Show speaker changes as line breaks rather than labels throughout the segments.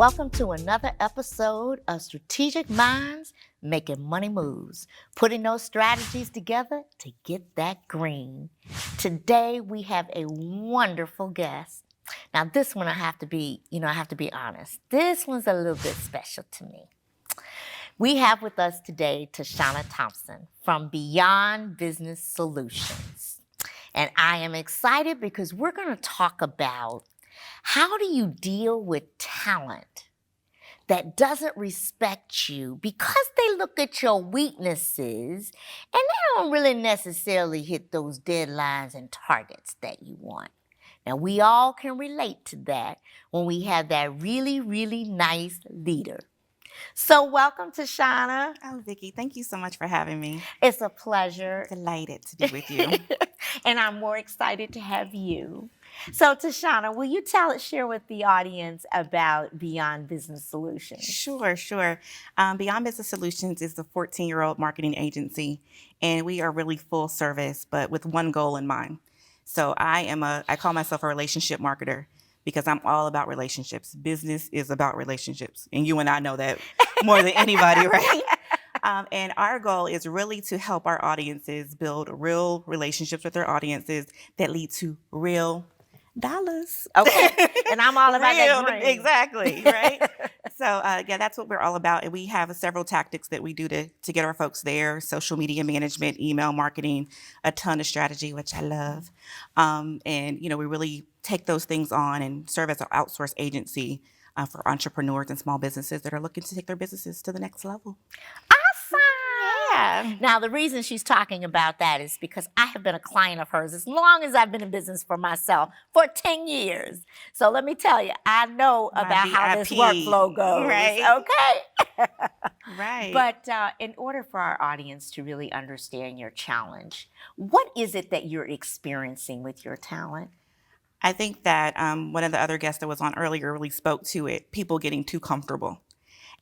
Welcome to another episode of Strategic Minds Making Money Moves, putting those strategies together to get that green. Today we have a wonderful guest. Now this one I have to be honest. This one's a little bit special to me. We have with us today Tashana Thompson from Beyond Business Solutions. And I am excited because we're going to talk about how do you deal with talent that doesn't respect you because they look at your weaknesses and they don't really necessarily hit those deadlines and targets that you want. Now, we all can relate to that when we have that really, really nice leader. So welcome, Tashana.
Oh, Vicki, thank you so much for having me.
It's a pleasure.
Delighted to be with you.
And I'm more excited to have you. So, Tashana, will you share with the audience about Beyond Business Solutions?
Sure. Beyond Business Solutions is a 14-year-old marketing agency, and we are really full service, but with one goal in mind. So I call myself a relationship marketer because I'm all about relationships. Business is about relationships, and you and I know that more than anybody, right? And our goal is really to help our audiences build real relationships with their audiences that lead to real dollars.
Okay. And I'm all about that green.
Exactly, right? So, that's what we're all about. And we have several tactics that we do to get our folks there: social media management, email marketing, a ton of strategy, which I love. And we really take those things on and serve as an outsource agency for entrepreneurs and small businesses that are looking to take their businesses to the next level.
Yeah. Now, the reason she's talking about that is because I have been a client of hers as long as I've been in business for myself for 10 years. So let me tell you, I know about how this workflow goes.
Right.
Okay.
Right.
But in order for our audience to really understand your challenge, what is it that you're experiencing with your talent?
I think that one of the other guests that was on earlier really spoke to it, people getting too comfortable.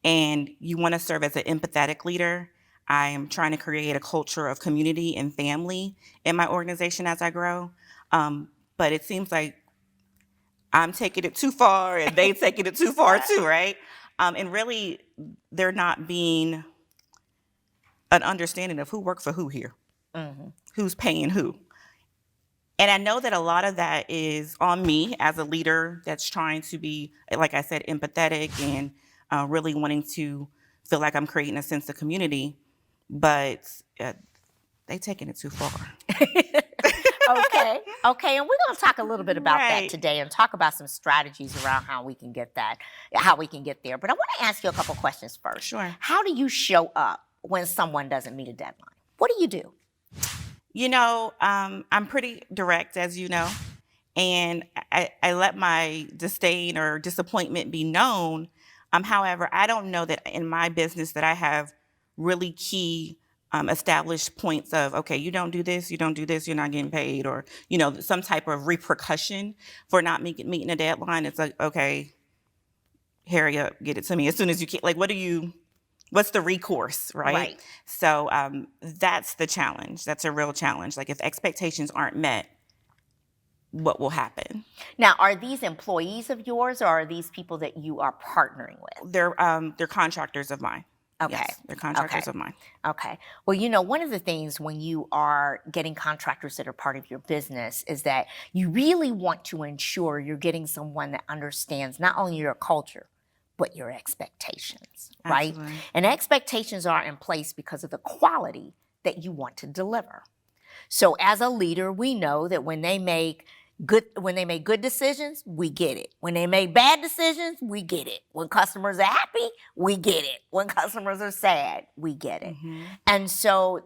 And you want to serve as an empathetic leader. I am trying to create a culture of community and family in my organization as I grow. But it seems like I'm taking it too far and they taking it too far too, right? And really, there not being an understanding of who works for who here, who's paying who. And I know that a lot of that is on me as a leader that's trying to be, like I said, empathetic and really wanting to feel like I'm creating a sense of community. But they taking it too far.
Okay, and we're going to talk a little bit about that today and talk about some strategies around how we can get there. But I want to ask you a couple questions first.
Sure.
How do you show up when someone doesn't meet a deadline? What do you do?
I'm pretty direct, as you know, and I let my disdain or disappointment be known. However, I don't know that in my business that I have really key established points of, okay, you don't do this, you're not getting paid, or, some type of repercussion for not meeting a deadline. It's like, okay, hurry up, get it to me as soon as you can. Like, what's the recourse, right? So that's the challenge. That's a real challenge. Like, if expectations aren't met, what will happen?
Now, are these employees of yours or are these people that you are partnering with?
They're contractors of mine.
Okay.
Yes, they're contractors of mine.
Okay. Well, one of the things when you are getting contractors that are part of your business is that you really want to ensure you're getting someone that understands not only your culture, but your expectations, right?
Absolutely.
And expectations are in place because of the quality that you want to deliver. So as a leader, we know that when they make good decisions, we get it. When they make bad decisions, we get it. When customers are happy, we get it. When customers are sad, we get it. Mm-hmm. And so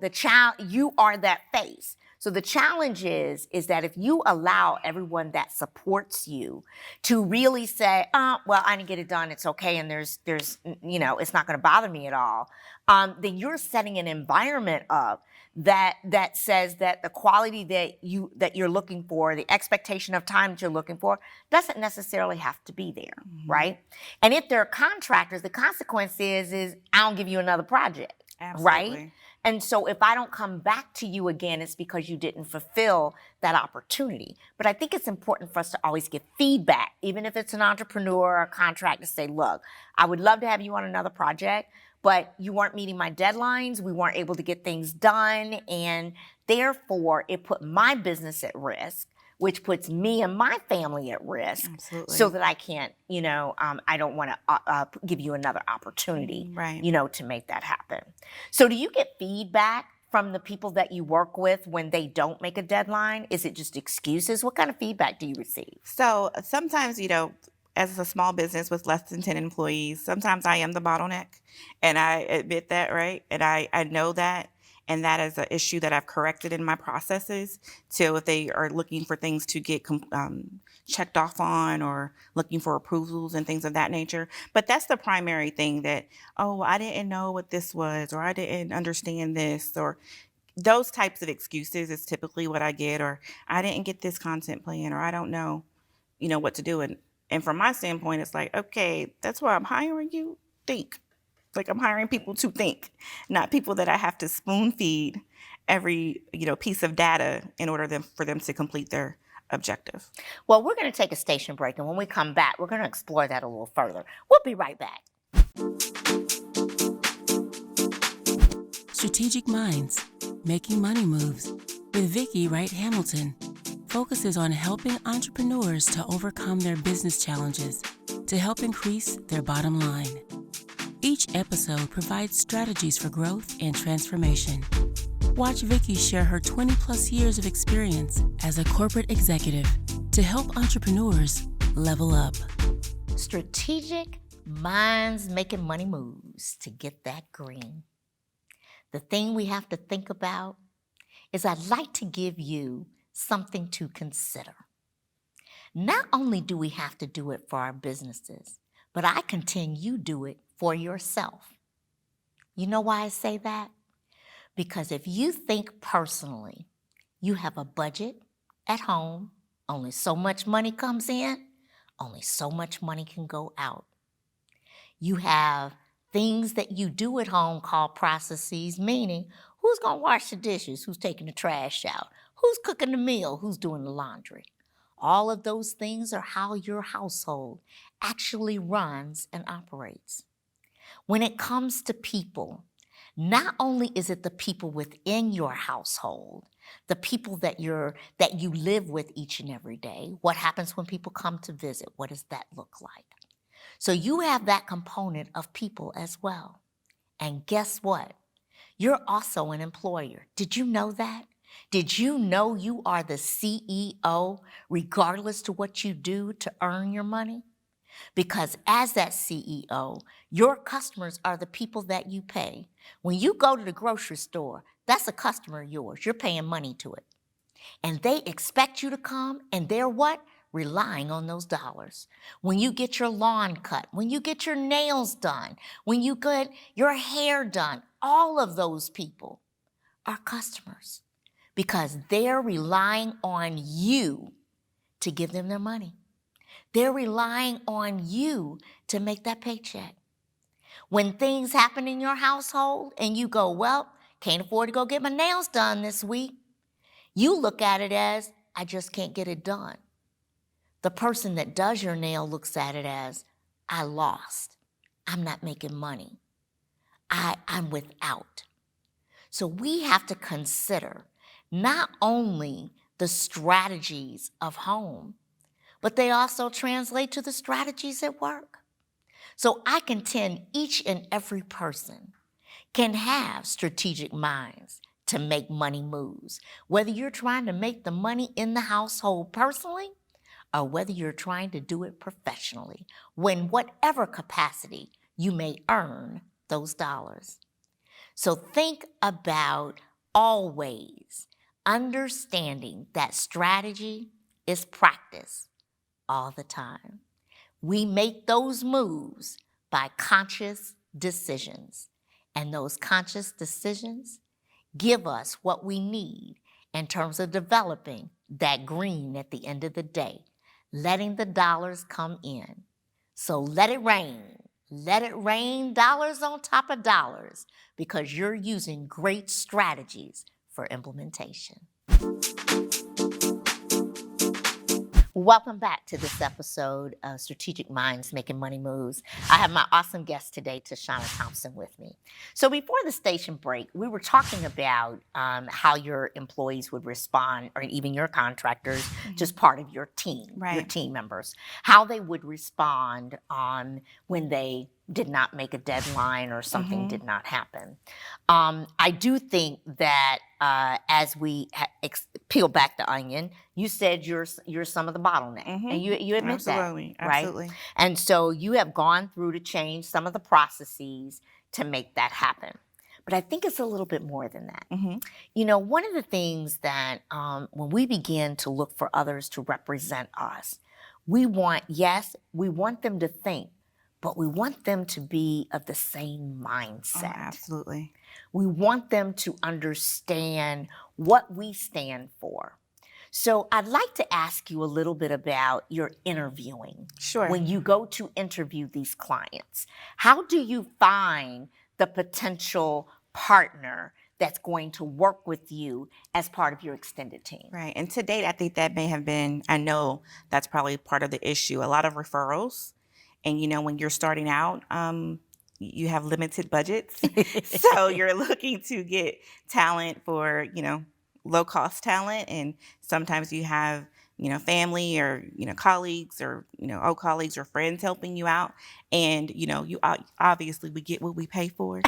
you are that face. So the challenge is that if you allow everyone that supports you to really say, well, I didn't get it done, it's okay, and there's it's not going to bother me at all, then you're setting an environment up that says that the quality that you're looking for, the expectation of time that you're looking for, doesn't necessarily have to be there, right? And if there are contractors, the consequence is I don't give you another project,
Absolutely.
right? And so if I don't come back to you again, it's because you didn't fulfill that opportunity. But I think it's important for us to always give feedback, even if it's an entrepreneur or a contractor, to say, look, I would love to have you on another project, but you weren't meeting my deadlines. We weren't able to get things done. And therefore, it put my business at risk, which puts me and my family at risk.
Absolutely.
So that I can't, I don't want to give you another opportunity,
Right.
to make that happen. So do you get feedback from the people that you work with when they don't make a deadline? Is it just excuses? What kind of feedback do you receive?
So sometimes, as a small business with less than 10 employees, sometimes I am the bottleneck, and I admit that, right? And I know that. And that is an issue that I've corrected in my processes. So if they are looking for things to get checked off on, or looking for approvals and things of that nature. But that's the primary thing, that, oh, I didn't know what this was, or I didn't understand this, or those types of excuses is typically what I get, or I didn't get this content plan, or I don't know, what to do. And from my standpoint, it's like, okay, that's why I'm hiring you. Think. Like, I'm hiring people to think, not people that I have to spoon feed every, piece of data in order for them to complete their objective.
Well, we're going to take a station break, and when we come back, we're going to explore that a little further. We'll be right back.
Strategic Minds, Making Money Moves with Vicki Wright-Hamilton focuses on helping entrepreneurs to overcome their business challenges to help increase their bottom line. Each episode provides strategies for growth and transformation. Watch Vicki share her 20-plus years of experience as a corporate executive to help entrepreneurs level up.
Strategic minds making money moves to get that green. The thing we have to think about is, I'd like to give you something to consider. Not only do we have to do it for our businesses, but I contend you do it for yourself. You know why I say that? Because if you think personally, you have a budget at home, only so much money comes in, only so much money can go out. You have things that you do at home called processes, meaning who's going to wash the dishes, who's taking the trash out, who's cooking the meal, who's doing the laundry. All of those things are how your household actually runs and operates. When it comes to people, not only is it the people within your household, the people that you live with each and every day. What happens when people come to visit? What does that look like? So you have that component of people as well. And guess what? You're also an employer. Did you know that? Did you know you are the CEO regardless to what you do to earn your money? Because as that CEO, your customers are the people that you pay. When you go to the grocery store, that's a customer of yours. You're paying money to it. And they expect you to come, and they're what? Relying on those dollars. When you get your lawn cut, when you get your nails done, when you get your hair done, all of those people are customers because they're relying on you to give them their money. They're relying on you to make that paycheck. When things happen in your household and you go, well, can't afford to go get my nails done this week, you look at it as, I just can't get it done. The person that does your nail looks at it as, I lost. I'm not making money. I'm without. So we have to consider not only the strategies of home, but they also translate to the strategies at work. So I contend each and every person can have strategic minds to make money moves, whether you're trying to make the money in the household personally or whether you're trying to do it professionally, when whatever capacity you may earn those dollars. So think about always understanding that strategy is practice all the time. We make those moves by conscious decisions, and those conscious decisions give us what we need in terms of developing that green at the end of the day, letting the dollars come in. So let it rain, Let it rain dollars on top of dollars because you're using great strategies for implementation. Welcome back to this episode of Strategic Minds Making Money Moves. I have my awesome guest today, Tashana Thompson, with me. So before the station break, we were talking about how your employees would respond, or even your contractors, just part of your team, your team members, how they would respond when they did not make a deadline or something did not happen. I do think that as we peel back the onion, you said you're some of the bottleneck, and you admit that, right?
Absolutely.
And so you have gone through to change some of the processes to make that happen. But I think it's a little bit more than that. You know, one of the things that when we begin to look for others to represent us, we want them to think, but we want them to be of the same mindset.
Oh, absolutely.
We want them to understand what we stand for. So I'd like to ask you a little bit about your interviewing.
Sure.
When you go to interview these clients, how do you find the potential partner that's going to work with you as part of your extended team?
Right. And to date, I think that may have been, I know that's probably part of the issue, a lot of referrals. And, you know, when you're starting out, you have limited budgets. So you're looking to get talent for, you know, low cost talent. And sometimes you have, you know, family or, you know, colleagues or, you know, old colleagues or friends helping you out. And, you know, obviously we get what we pay for.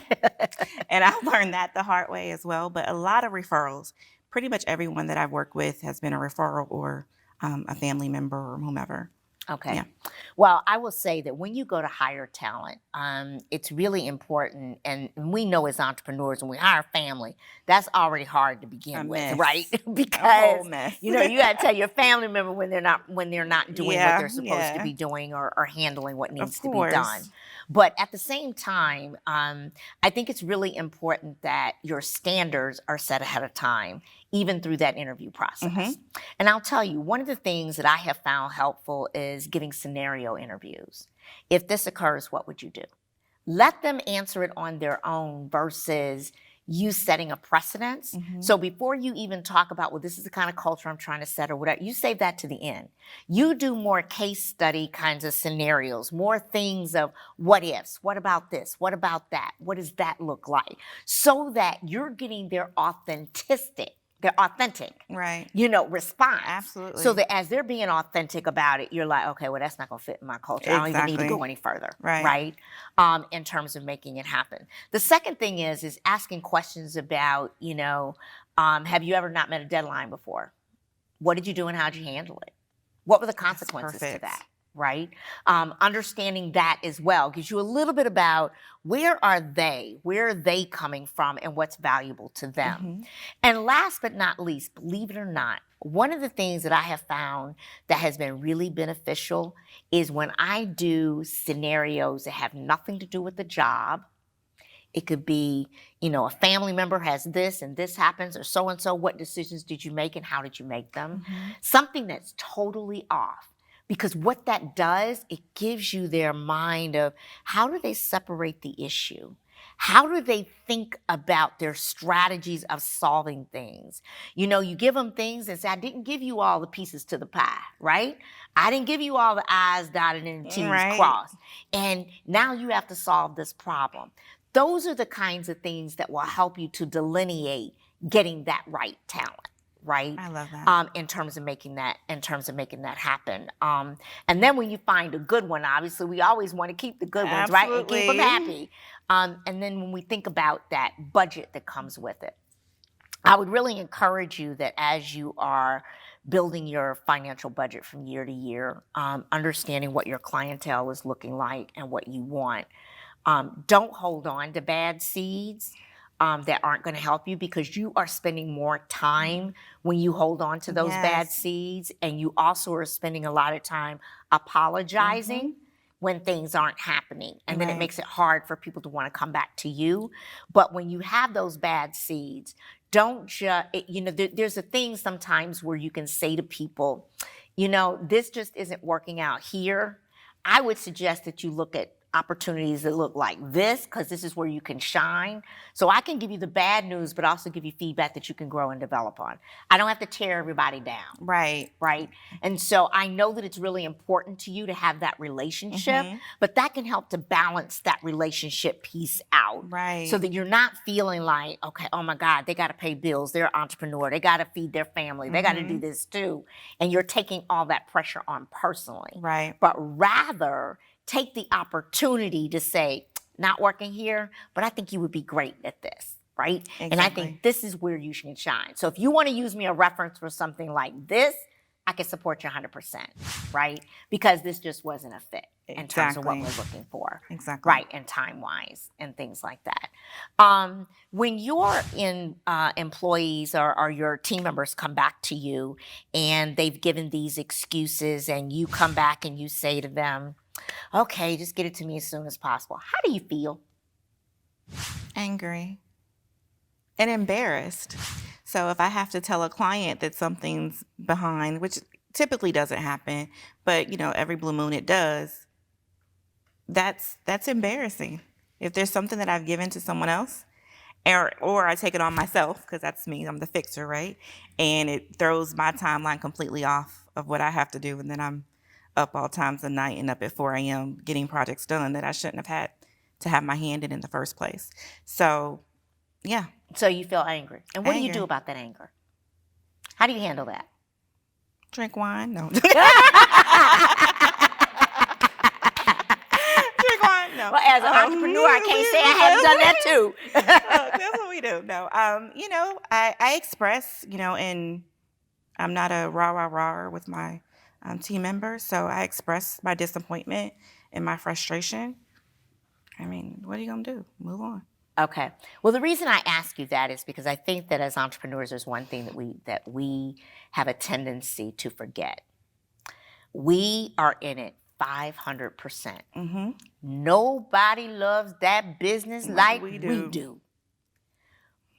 And I learned that the hard way as well. But a lot of referrals, pretty much everyone that I've worked with has been a referral or a family member or whomever.
Okay.
Yeah.
Well, I will say that when you go to hire talent, it's really important. And we know as entrepreneurs, when we hire family, that's already hard to begin with, right? Because you know, you got to tell your family member when they're not doing what they're supposed to be doing or handling what needs to be done. But at the same time, I think it's really important that your standards are set ahead of time, even through that interview process. And I'll tell you, one of the things that I have found helpful is getting scenario interviews. If this occurs, what would you do? Let them answer it on their own versus you setting a precedence. So before you even talk about, well, this is the kind of culture I'm trying to set or whatever, you save that to the end. You do more case study kinds of scenarios, more things of what ifs, what about this, what about that, what does that look like? So that you're getting their authentic,
Right.
you know, response.
Absolutely.
So that as they're being authentic about it, you're like, okay, well, that's not going to fit in my culture. I don't even need to go any further. Right. In terms of making it happen. The second thing is asking questions about, you know, have you ever not met a deadline before? What did you do and how'd you handle it? What were the consequences to that? Right? Understanding that as well gives you a little bit about where are they coming from and what's valuable to them. And last but not least, believe it or not, one of the things that I have found that has been really beneficial is when I do scenarios that have nothing to do with the job. It could be, you know, a family member has this and this happens, or so-and-so, what decisions did you make and how did you make them? Something that's totally off. Because what that does, it gives you their mind of how do they separate the issue? How do they think about their strategies of solving things? You know, you give them things and say, I didn't give you all the pieces to the pie, right? I didn't give you all the I's dotted and the T's crossed. And now you have to solve this problem. Those are the kinds of things that will help you to delineate getting that right talent. Right?
I love that.
In terms of making that happen. And then when you find a good one, obviously we always want to keep the good ones, right? And keep them happy. And then when we think about that budget that comes with it, I would really encourage you that as you are building your financial budget from year to year, understanding what your clientele is looking like and what you want, don't hold on to bad seeds. That aren't going to help you because you are spending more time when you hold on to those bad seeds, and you also are spending a lot of time apologizing when things aren't happening. And then it makes it hard for people to want to come back to you. But when you have those bad seeds, don't just, you know, there's a thing sometimes where you can say to people, you know, this just isn't working out here. I would suggest that you look at opportunities that look like this, because this is where you can shine. So I can give you the bad news, but also give you feedback that you can grow and develop on. I don't have to tear everybody down.
Right.
Right. And so I know that it's really important to you to have that relationship, but that can help to balance that relationship piece out.
Right.
So that you're not feeling like, okay, oh my God, they got to pay bills. They're an entrepreneur. They got to feed their family. They got to do this too. And you're taking all that pressure on personally.
Right.
But rather take the opportunity to say, not working here, but I think you would be great at this. Right?
Exactly.
And I think this is where you should shine. So if you want to use me a reference for something like this, I can support you 100%, right? Because this just wasn't a fit in terms of what we're looking for.
Exactly.
Right, and time-wise and things like that. When your employees or your team members come back to you and they've given these excuses and you come back and you say to them, okay, just get it to me as soon as possible. How do you feel?
Angry and embarrassed. So if I have to tell a client that something's behind, which typically doesn't happen, but every blue moon it does, that's embarrassing. If there's something that I've given to someone else, or I take it on myself, because that's me, I'm the fixer, right? And it throws my timeline completely off of what I have to do, and then I'm up all times of the night and up at 4 a.m. getting projects done that I shouldn't have had to have my hand in the first place. So, yeah.
So you feel angry. And what do you do about that anger? How do you handle that?
Drink wine? No. No.
Well, as an entrepreneur, I can't say I haven't done that too.
That's what we do. No, I express, and I'm not a rah with my team members, so I express my disappointment and my frustration. I mean, what are you gonna do? Move on.
Okay. Well, the reason I ask you that is because I think that as entrepreneurs, there's one thing that we have a tendency to forget. We are in it 500%. Nobody loves that business like we do.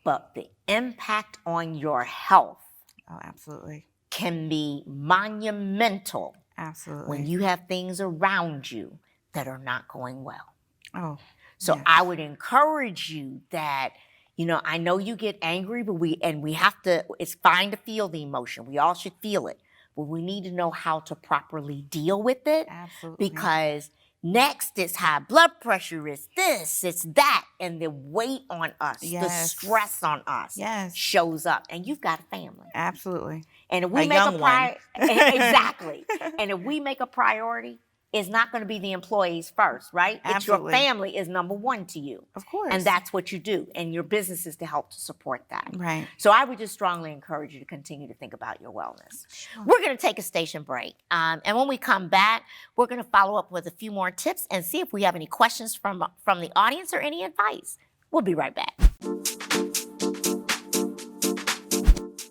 But the impact on your health,
oh, absolutely,
can be monumental.
Absolutely.
When you have things around you that are not going well.
Oh.
So
yes.
I would encourage you that, I know you get angry, but we have to, it's fine to feel the emotion. We all should feel it. But we need to know how to properly deal with it.
Absolutely.
Because next it's high blood pressure, it's this, it's that, and the weight on us, the stress on us shows up. And you've got a family.
Absolutely.
And if we make a priority, exactly. And if we make a priority, it's not going to be the employees first, right?
Absolutely.
It's your family is number one to you.
Of course.
And that's what you do. And your business is to help to support that.
Right.
So I would just strongly encourage you to continue to think about your wellness. Sure. We're going to take a station break. And when we come back, we're going to follow up with a few more tips and see if we have any questions from the audience or any advice. We'll be right back.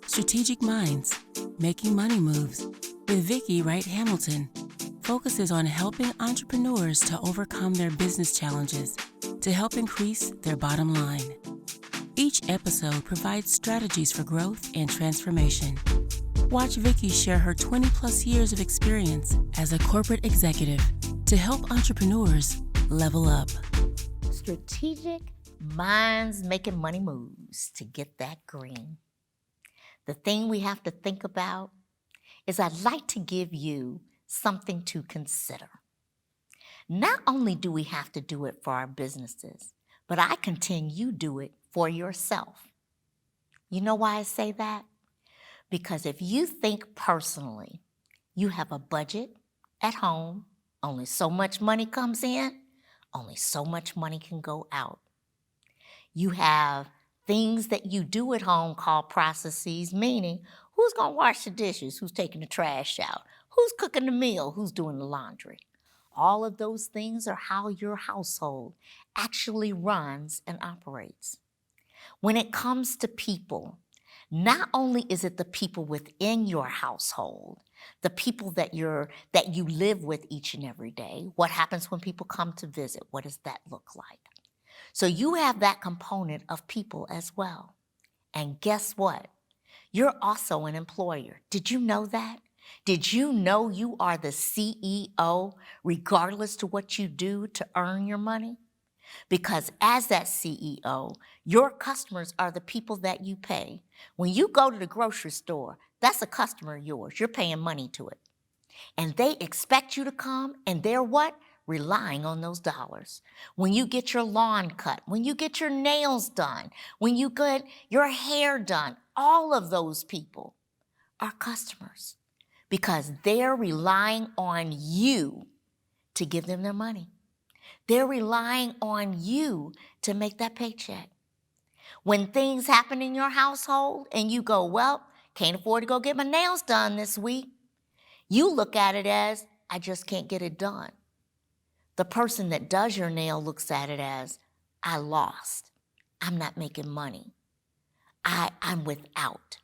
Strategic Minds, Making Money Moves with Vicki Wright-Hamilton focuses on helping entrepreneurs to overcome their business challenges to help increase their bottom line. Each episode provides strategies for growth and transformation. Watch Vicki share her 20-plus years of experience as a corporate executive to help entrepreneurs level up.
Strategic Minds Making Money Moves to get that green. The thing we have to think about is I'd like to give you something to consider. Not only do we have to do it for our businesses, but I contend you do it for yourself. You know why I say that? Because if you think personally, you have a budget at home, only so much money comes in, only so much money can go out. You have things that you do at home called processes, meaning who's going to wash the dishes, who's taking the trash out, who's cooking the meal, who's doing the laundry. All of those things are how your household actually runs and operates. When it comes to people, not only is it the people within your household, the people that you live with each and every day, what happens when people come to visit? What does that look like? So you have that component of people as well. And guess what? You're also an employer. Did you know that? Did you know you are the CEO regardless to what you do to earn your money? Because as that CEO, your customers are the people that you pay. When you go to the grocery store, that's a customer of yours. You're paying money to it. And they expect you to come, and they're what? Relying on those dollars. When you get your lawn cut, when you get your nails done, when you get your hair done, all of those people are customers because they're relying on you to give them their money. They're relying on you to make that paycheck. When things happen in your household and you go, well, can't afford to go get my nails done this week, you look at it as, I just can't get it done. The person that does your nail looks at it as, I lost. I'm not making money. I'm without.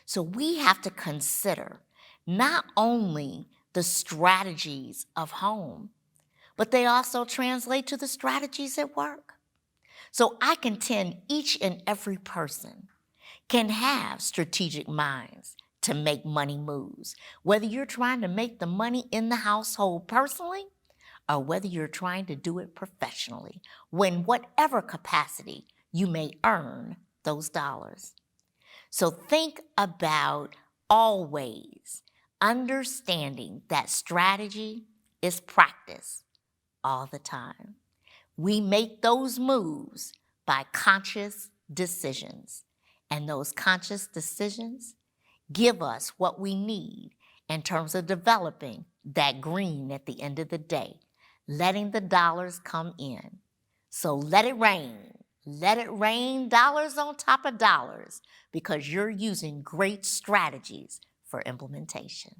So we have to consider not only the strategies of home, but they also translate to the strategies at work. So I contend each and every person can have strategic minds to make money moves, whether you're trying to make the money in the household personally or whether you're trying to do it professionally, when whatever capacity you may earn those dollars. So think about always understanding that strategy is practice all the time. We make those moves by conscious decisions, and those conscious decisions give us what we need in terms of developing that green at the end of the day, letting the dollars come in. So let it rain dollars on top of dollars because you're using great strategies for implementation.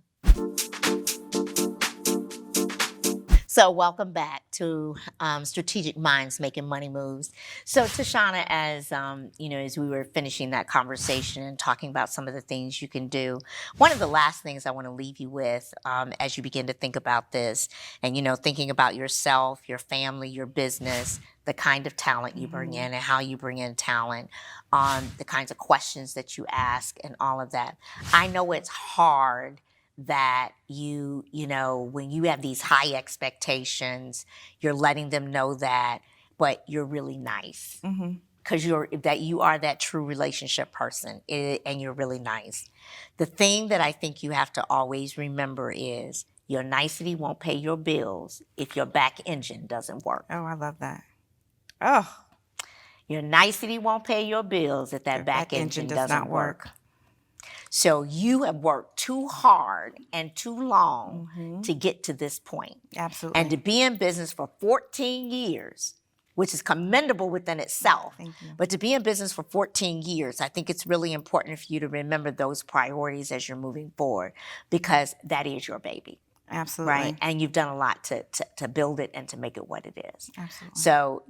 So welcome back to Strategic Minds Making Money Moves. So Tashana, as as we were finishing that conversation and talking about some of the things you can do, one of the last things I want to leave you with as you begin to think about this, and thinking about yourself, your family, your business, the kind of talent you bring in and how you bring in talent, the kinds of questions that you ask, and all of that. I know it's hard that when you have these high expectations, you're letting them know that, but you're really nice because you are that true relationship person, and you're really nice. The thing that I think you have to always remember is your nicety won't pay your bills if your back engine doesn't work.
Oh, I love that. Oh,
your nicety won't pay your bills if that back engine does not work. So you have worked too hard and too long to get to this point.
Absolutely.
And to be in business for 14 years, which is commendable within itself.
Thank you.
But to be in business for 14 years, I think it's really important for you to remember those priorities as you're moving forward, because that is your baby.
Absolutely.
Right? And you've done a lot to build it and to make it what it is.
Absolutely.
So,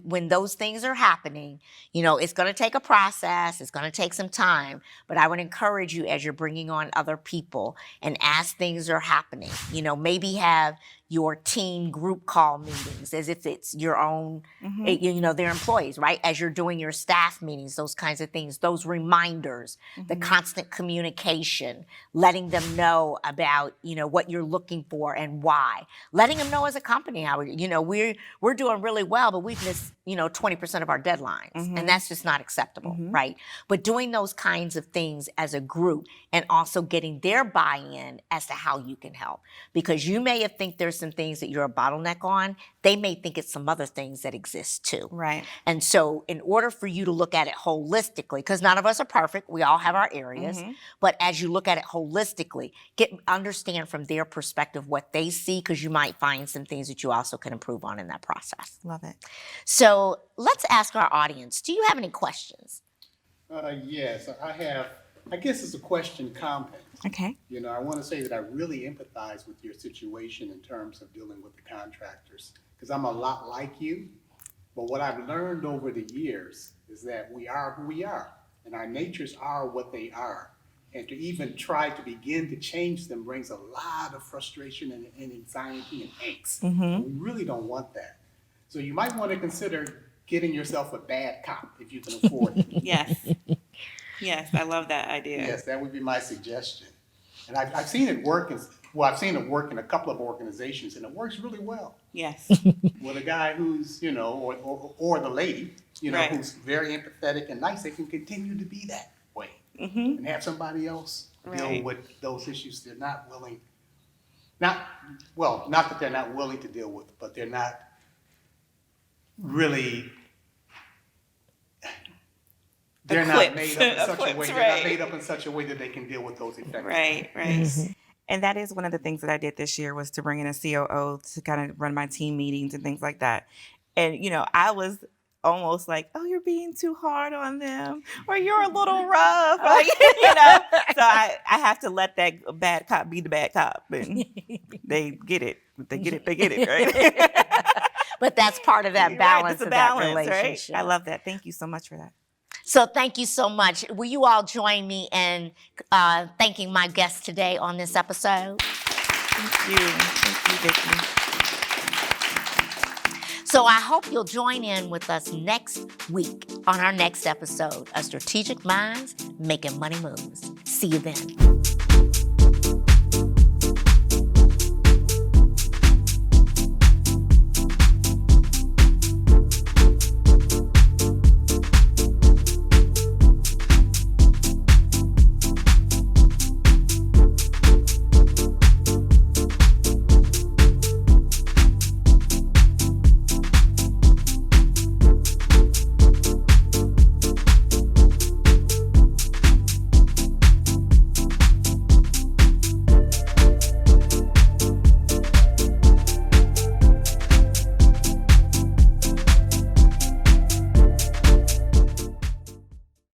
when those things are happening, it's going to take a process, it's going to take some time, but I would encourage you as you're bringing on other people and as things are happening, maybe have your team group call meetings as if it's your own, their employees, right? As you're doing your staff meetings, those kinds of things, those reminders, the constant communication, letting them know about, what you're looking for and why. Letting them know as a company how, we're doing really well, but we've missed, 20% of our deadlines. And that's just not acceptable, right? But doing those kinds of things as a group and also getting their buy-in as to how you can help. Because you may think there's some things that you're a bottleneck on, they may think it's some other things that exist too.
Right.
And so in order for you to look at it holistically, because none of us are perfect, we all have our areas, but as you look at it holistically, understand from their perspective what they see, because you might find some things that you also can improve on in that process.
Love it.
So let's ask our audience, do you have any questions?
Yes, I have. I guess it's a question compound.
Okay.
I want to say that I really empathize with your situation in terms of dealing with the contractors, because I'm a lot like you. But what I've learned over the years is that we are who we are, and our natures are what they are. And to even try to begin to change them brings a lot of frustration and anxiety and angst. And we really don't want that. So you might want to consider getting yourself a bad cop if you can afford it.
Yes. Yes, I love that idea.
Yes, that would be my suggestion. And I've seen it work. I've seen it work in a couple of organizations, and it works really well.
Yes.
With a guy who's, or the lady,
Right.
who's very empathetic and nice, they can continue to be that way.
Mm-hmm.
And have somebody else deal
Right.
with those issues they're not willing, not that they're not willing to deal with, but they're not really, they're not made up in such a way, they're not made up in such a way that they can deal with those effectively.
Right. And that is one of the things that I did this year, was to bring in a COO to kind of run my team meetings and things like that. And, I was almost like, oh, you're being too hard on them, or you're a little rough, like, So I have to let that bad cop be the bad cop, and they get it. They get it, right?
But that's part of that
Right,
balance
it's a
of
balance,
that relationship.
right? I love that. Thank you so much for that.
So thank you so much. Will you all join me in thanking my guests today on this episode?
Thank you, Vicki.
So I hope you'll join in with us next week on our next episode of Strategic Minds Making Money Moves. See you then.